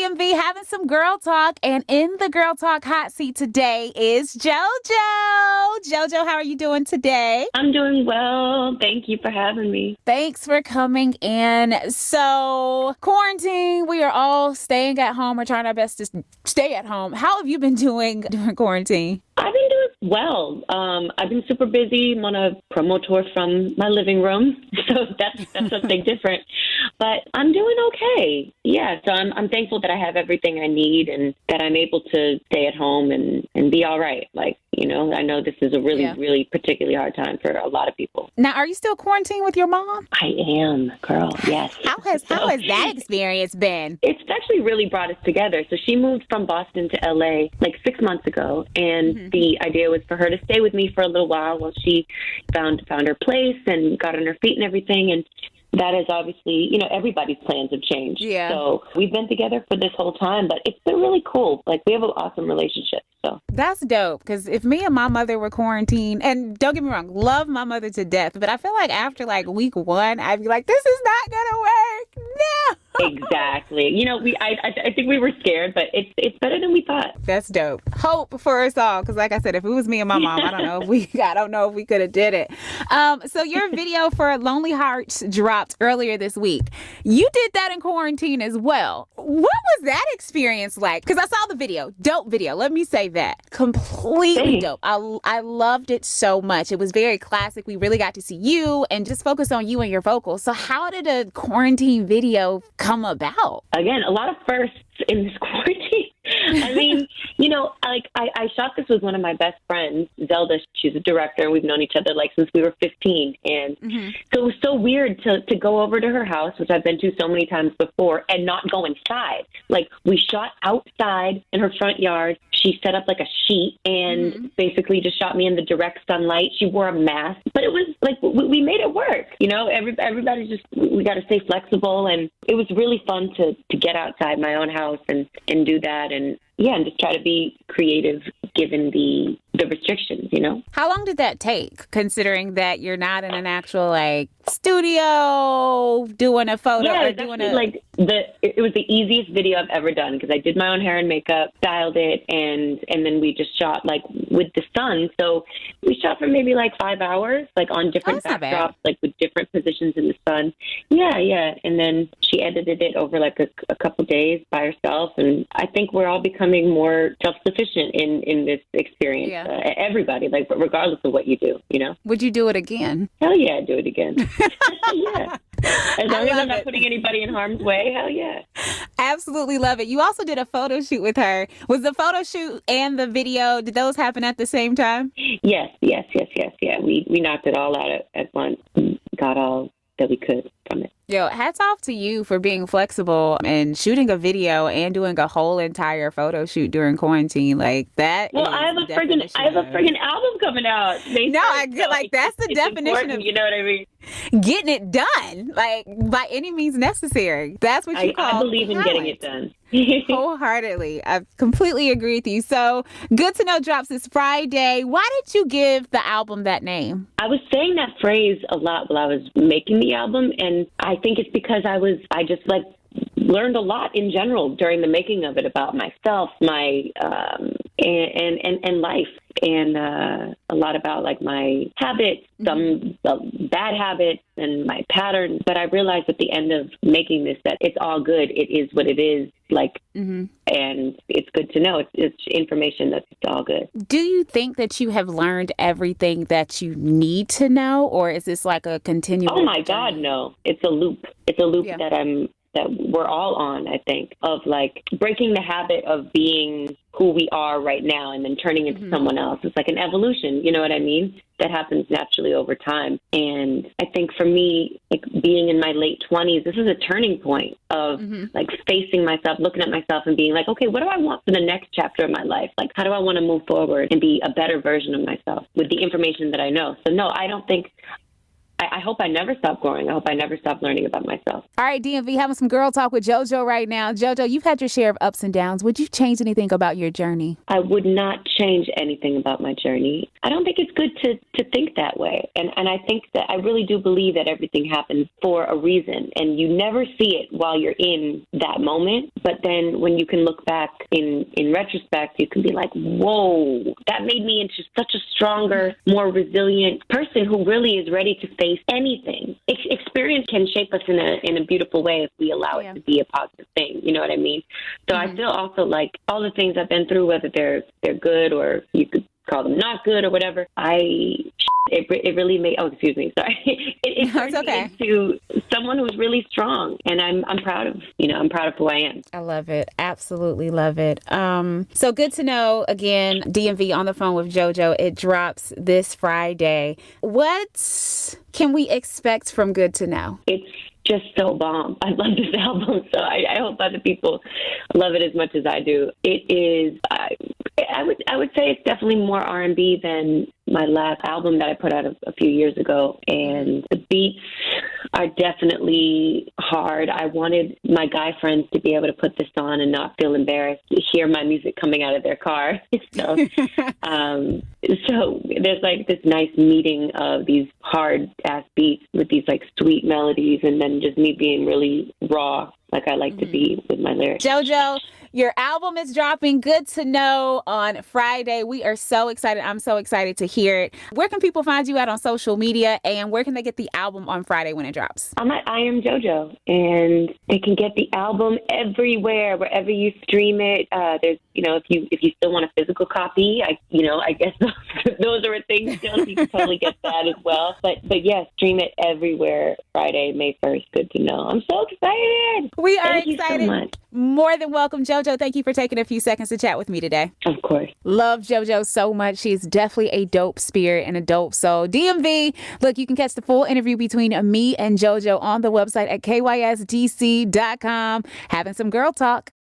DMV having some girl talk. And in the girl talk hot seat today is JoJo. JoJo, how are you doing today? I'm doing well. Thank you for having me. Thanks for coming in. So, quarantine, we are all staying at home. We're trying our best to stay at home. How have you been doing during quarantine? I've been doing well. I've been super busy. I'm on a promo tour from my living room, so that's something different. But I'm doing okay. Yeah, so I'm thankful that I have everything I need and that I'm able to stay at home and be all right. Like, you know, I know this is a really particularly hard time for a lot of people. Now, are you still quarantined with your mom? I am, girl. Yes. How has that experience been? It's actually really brought us together. So she moved from Boston to LA like 6 months ago, and the idea was for her to stay with me for a little while she found her place and got on her feet and everything. And that is obviously, you know, everybody's plans have changed. Yeah. So we've been together for this whole time, but it's been really cool. Like, we have an awesome relationship. So that's dope. Because if me and my mother were quarantined, and don't get me wrong, love my mother to death, but I feel like after like week one, I'd be like, this is not gonna work. No. Exactly. You know, I think we were scared, but it's better than we thought. That's dope. Hope for us all, because like I said, if it was me and my mom, I don't know if we could have did it. So your video for Lonely Hearts dropped earlier this week. You did that in quarantine as well. What was that experience like? Because I saw the video. Dope video. Let me say that. Completely dope. I loved it so much. It was very classic. We really got to see you and just focus on you and your vocals. So how did a quarantine video come about? Again, a lot of firsts in this quarantine. I mean, you know, like I shot this with one of my best friends, Zelda. She's a director. We've known each other like since we were 15. And so it was so weird to go over to her house, which I've been to so many times before, and not go inside. Like, we shot outside in her front yard. She set up like a sheet and basically just shot me in the direct sunlight. She wore a mask, but it was like, we made it work. You know, everybody's just, we got to stay flexible. And it was really fun to get outside my own house and do that. And just try to be creative given the restrictions, you know? How long did that take, considering that you're not in an actual, like, studio doing a photo or doing a... like, it was the easiest video I've ever done, because I did my own hair and makeup, styled it, and then we just shot, like, with the sun. So we shot for maybe, like, 5 hours, like, on different backdrops, like, with different positions in the sun. Yeah. And then she edited it over, like, a couple days by herself, and I think we're all becoming more self-sufficient in this experience. Yeah. Everybody, like, regardless of what you do, you know? Would you do it again? Hell yeah, I'd do it again. Yeah. As long as I'm not putting anybody in harm's way, hell yeah. Absolutely love it. You also did a photo shoot with her. Was the photo shoot and the video, did those happen at the same time? Yes. Yeah, we knocked it all out at once. Got all that we could from it. Yo, hats off to you for being flexible and shooting a video and doing a whole entire photo shoot during quarantine. Like, that. Well, I have a friggin' album coming out. That's the definition of, you know what I mean? Getting it done, like, by any means necessary. That's what you call I believe in getting it done. Wholeheartedly. I completely agree with you. So, Good to Know drops this Friday. Why did you give the album that name? I was saying that phrase a lot while I was making the album, and I think it's because I just like learned a lot in general during the making of it about myself, my and life, and a lot about like my habits, some bad habits and my patterns. But I realized at the end of making this that it's all good. It is what it is. Like, and it's good to know. It's information that's all good. Do you think that you have learned everything that you need to know, or is this like a continual? Oh my God, no! It's a loop. It's a loop that we're all on, I think, of like breaking the habit of being who we are right now and then turning into someone else. It's like an evolution, you know what I mean? That happens naturally over time. And I think for me, like being in my late 20s, this is a turning point of like facing myself, looking at myself and being like, okay, what do I want for the next chapter of my life? Like, how do I want to move forward and be a better version of myself with the information that I know? So no, I don't think I hope I never stop growing. I hope I never stop learning about myself. All right, DMV, having some girl talk with JoJo right now. JoJo, you've had your share of ups and downs. Would you change anything about your journey? I would not change anything about my journey. I don't think it's good to think that way. And I think that I really do believe that everything happens for a reason. And you never see it while you're in that moment. But then when you can look back in retrospect, you can be like, whoa, that made me into such a stronger, more resilient person who really is ready to face anything. Experience can shape us in a beautiful way if we allow it to be a positive thing. You know what I mean? So I feel also like all the things I've been through, whether they're good or you could call them not good or whatever, it really made, excuse me, sorry. It turned me into someone who's really strong, and I'm proud of who I am. I love it. Absolutely love it. So good to know, again, DMV on the phone with JoJo. It drops this Friday. What can we expect from Good to Know? It's just so bomb. I love this album, so I hope other people love it as much as I do. It is, I would say it's definitely more R&B than my last album that I put out a few years ago, and the beats are definitely hard. I wanted my guy friends to be able to put this on and not feel embarrassed to hear my music coming out of their car. So there's like this nice meeting of these hard ass beats with these like sweet melodies, and then just me being really raw, like I like to be with my lyrics. JoJo, your album is dropping, Good to Know, on Friday. We are so excited. I'm so excited to hear it. Where can people find you at on social media, and where can they get the album on Friday when it drops? I'm at I Am JoJo, and they can get the album everywhere, wherever you stream it. There's, if you still want a physical copy, I guess those are things still. You can totally get that as well. But yes, stream it everywhere Friday, May 1st. Good to know. I'm so excited. We are Thank excited. You so much. More than welcome, JoJo. Thank you for taking a few seconds to chat with me today. Of course. Love JoJo so much. She's definitely a dope spirit and a dope soul. DMV, look, you can catch the full interview between me and JoJo on the website at kysdc.com. Having some girl talk.